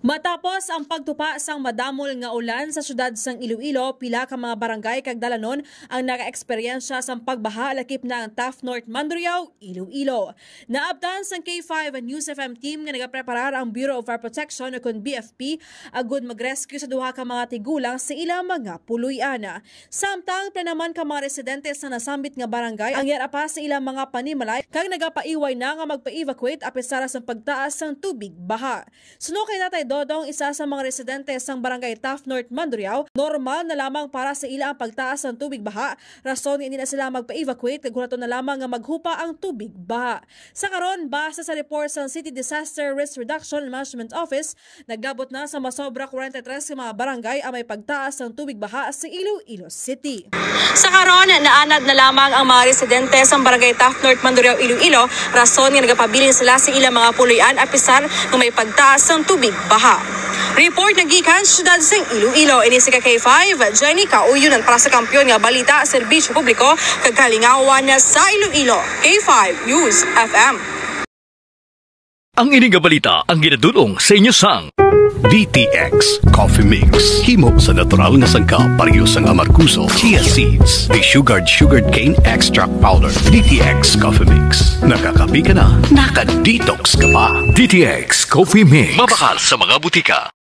Matapos ang pagtupa sang madamol nga ulan sa syudad sang Iloilo, pila ka mga barangay kag dalanon ang naka-eksperyensya sang pagbaha lakip na ang Taft North Mandurriao, Iloilo. Naabtan sang K5 News FM team nga nagapreparar ang Bureau of Fire Protection o kun BFP agud mag-rescue sa duha ka mga tigulang sa ilang mga puluy-ana. Samtang planaman ka mga residente sa nasambit nga barangay ang yarapa sa ilang mga panimalay kag nagapaiway na nga magpa-evacuate apisara sa pagtaas sang tubig baha. Suno kay Tatay Dodong, isa sa mga residente sang barangay Taft North Mandurriao, normal na lamang para sa ila ang pagtaas ng tubig baha. Rason hindi na sila magpa-evacuate kag hulaton na lamang nga maghupa ang tubig baha. Sa karon, base sa report sa City Disaster Risk Reduction and Management Office, naglabot na sa masobra 43 sa mga barangay ang may pagtaas ng tubig baha sa Iloilo City. Sa karon, naanad na lamang ang mga residente sa barangay Taft North Mandurriao, Iloilo, rason nga nagapabilin sila sa ilang mga puloy-an apisar nga may pagtaas ng tubig baha. Report nagikan sa syudad sang Iloilo. Ini si K5 Jenny Kauyunan para sa Kampiyon nga balita, serbisyo publiko kag kalingawan niya sa Iloilo. K5 News FM. Ang ining balita ang ginadulong sa inyo sang DTX Coffee Mix. Himo sa natural nga sangka pareho sang amarkuso, chia seeds, sugared cane extract powder. DTX Coffee Mix. Nakakapi ka na, naka-detox ka pa. DTX Coffee Mix. Mabakal sa mga butika.